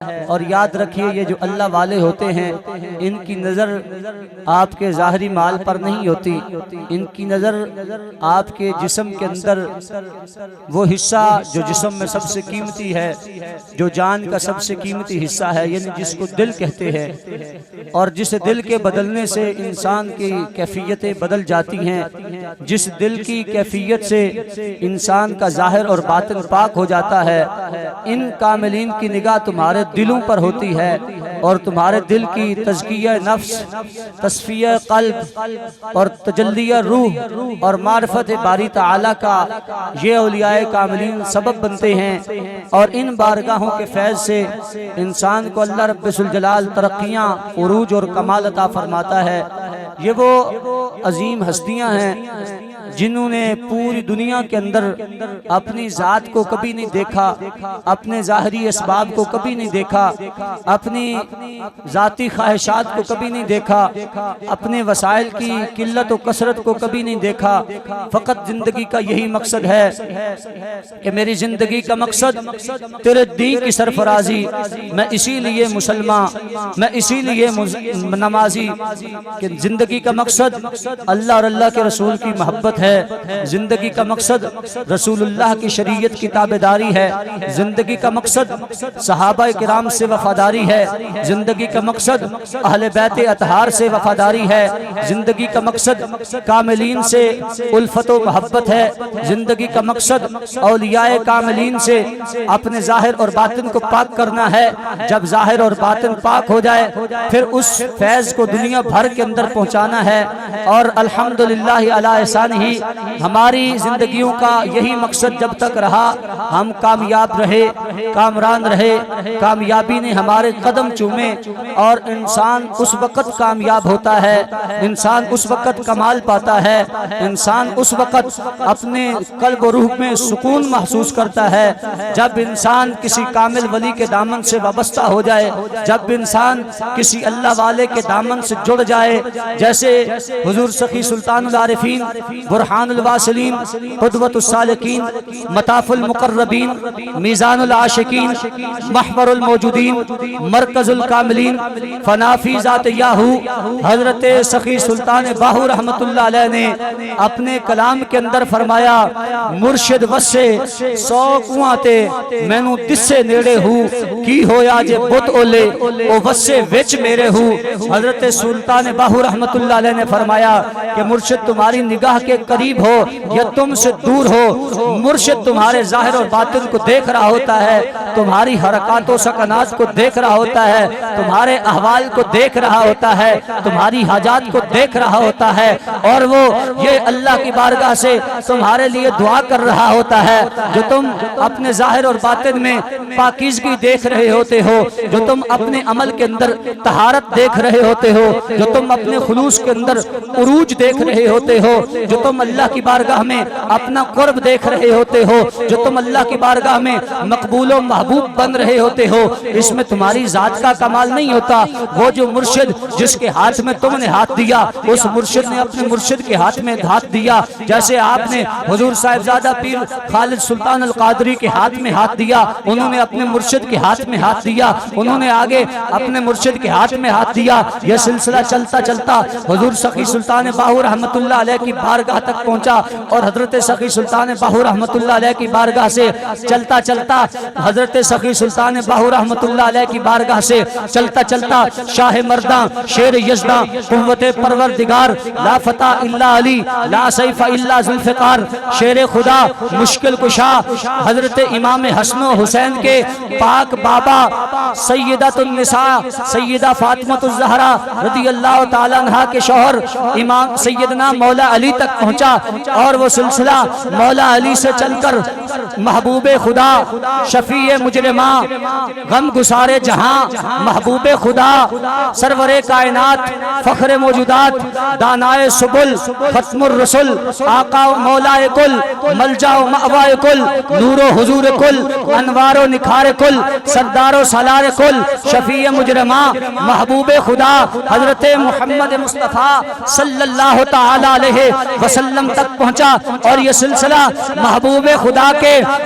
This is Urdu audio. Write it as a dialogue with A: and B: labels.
A: اور یاد رکھیے یہ جو اللہ والے ہوتے ہیں ان کی نظر آپ کے ظاہری مال پر نہیں ہوتی، ان کی نظر آپ کے جسم کے اندر وہ حصہ جو جسم میں سب سے قیمتی ہے، جو جان کا سب سے قیمتی حصہ ہے، یعنی جس کو دل کہتے ہیں، اور جس دل کے بدلنے سے انسان کی کیفیتیں بدل جاتی ہیں، جس دل کی کیفیت سے انسان کا ظاہر اور باطن پاک ہو جاتا ہے، ان کاملین کی نگاہ تمہارے دلوں پر ہوتی ہے، اور تمہارے دل کی تزکیہ نفس، تصفیہ قلب اور تجلیہ روح اور معرفت باری تعالی کا یہ اولیاء کاملین سبب بنتے ہیں، اور ان بارگاہوں کے فیض سے انسان کو اللہ رب الجلال ترقیاں، عروج اور کمال عطا فرماتا ہے۔ یہ وہ عظیم ہستیاں ہیں جنہوں نے پوری دنیا کے اندر اپنی ذات کو کبھی نہیں دیکھا، اپنے ظاہری اسباب کو کبھی نہیں دیکھا، اپنی ذاتی خواہشات کو کبھی نہیں دیکھا، اپنے وسائل کی قلت و کثرت کو کبھی نہیں دیکھا۔ فقط زندگی کا یہی مقصد ہے کہ میری زندگی کا مقصد تیرے دین کی سرفرازی، میں اسی لیے مسلمان، میں اسی لیے نمازی، کہ زندگی کا مقصد اللہ اور اللہ کے رسول کی محبت ہے، زندگی کا مقصد رسول اللہ کی شریعت کی تابعداری ہے، زندگی کا مقصد صحابہ کرام سے وفاداری ہے، زندگی کا مقصد اہل بیت اطہار سے وفاداری ہے، زندگی کا مقصد کاملین سے الفت و محبت ہے، زندگی کا مقصد اولیاء کاملین سے اپنے ظاہر اور باطن کو پاک کرنا ہے۔ جب ظاہر اور باطن پاک ہو جائے پھر اس فیض کو دنیا بھر کے اندر پہنچانا ہے، اور الحمدللہ علی احسانہ ہماری زندگیوں کا یہی مقصد جب تک رہا، ہم کامیاب رہے، کامران رہے، کامیابی نے ہمارے قدم چومے، اور انسان اس وقت کامیاب ہوتا ہے، انسان اس وقت کمال پاتا ہے، انسان اس وقت اپنے قلب و روح میں سکون محسوس کرتا ہے جب انسان کسی کامل ولی کے دامن سے وابستہ ہو جائے، جب انسان کسی اللہ والے کے دامن سے جڑ جائے، جیسے حضور سخی سلطان العارفین، برہان الواصلین، قدوۃ السالکین، مطاف المقربین، میزان العاشقین، محور الموجودین، مرکز الکاملین، فنافی ذات یاہو حضرت سخی سلطان باہو رحمت اللہ علیہ نے اپنے کلام کے اندر فرمایا، مرشد وسے سو کنواں میں نو دسے نیڑے ہوں کی ہویا جے بت اولے او وسے وچ میرے ہوں۔ حضرت سلطان باہو رحمت اللہ علیہ نے فرمایا کہ مرشد تمہاری نگاہ کے قریب ہو یا تم سے دور ہو، مرشد تمہارے ظاہر اور باطن کو دیکھ رہا ہوتا ہے، تمہاری حرکات و سکنات کو دیکھ رہا ہوتا ہے، تمہارے احوال کو دیکھ رہا ہوتا ہے، تمہاری حاجات کو دیکھ رہا ہوتا ہے، اور وہ یہ اللہ کی بارگاہ سے تمہارے لیے دعا کر رہا ہوتا ہے۔ جو تم اپنے ظاہر اور باطن میں پاکیزگی دیکھ رہے ہوتے ہو، جو تم اپنے عمل کے اندر طہارت دیکھ رہے ہوتے ہو، جو تم اپنے خلوص کے اندر عروج دیکھ رہے ہوتے ہو، جو تم اللہ کی بارگاہ میں اپنا قرب دیکھ رہے ہوتے ہو، جو تم اللہ کی بارگاہ میں مقبول و محبوب بن رہے ہوتے ہو، اس میں تمہاری ذات کا کمال نہیں ہوتا۔ وہ جو مرشد جس کے ہاتھ میں تم نے ہاتھ دیا، اس مرشد نے اپنے مرشد کے ہاتھ میں ہاتھ دیا، جیسے آپ نے حضور صاحبزادہ پیر خالد سلطان القادری کے ہاتھ میں ہاتھ دیا، انہوں نے اپنے مرشد کے ہاتھ میں ہاتھ دیا، انہوں نے آگے اپنے مرشد کے ہاتھ میں ہاتھ دیا۔ یہ سلسلہ چلتا چلتا حضور سخی سلطان باہو رحمت اللہ علیہ کی بارگاہ تک پہنچا، اور حضرت سخی سلطان باہو رحمت اللہ علیہ کی بارگاہ سے چلتا چلتا حضرت سخی سلطان باہو رحمت اللہ علیہ کی بارگاہ سے چلتا چلتا شاہ مرداں، شیر یزداں، قوت پروردگار، لا فتح الا علی، لا سیف الا ذوالفقار، شیر خدا، مشکل کشا، حضرت امام حسن و حسین کے پاک بابا سیدۃ النساء سیدہ فاطمۃ الزہرا رضی اللہ تعالیٰ عنہ کے شوہر امام سیدنا مولا علی تک پہنچا، اور وہ سلسلہ مولا علی سے چل کر محبوب خدا، شفیع مجرماں، غم گسار جہاں، محبوب خدا، سرور کائنات، فخر موجودات، دانائے سبل، ختم الرسل، آقا و مولا کل، ملجا و مأوا کل، نور و حضور کل، انوار و نکھار کل، سردار و سالار کل، شفیع مجرماں، محبوب خدا حضرت محمد مصطفیٰ صلی اللہ تعالی علیہ وسلم تک پہنچا، اور یہ سلسلہ محبوب خدا کے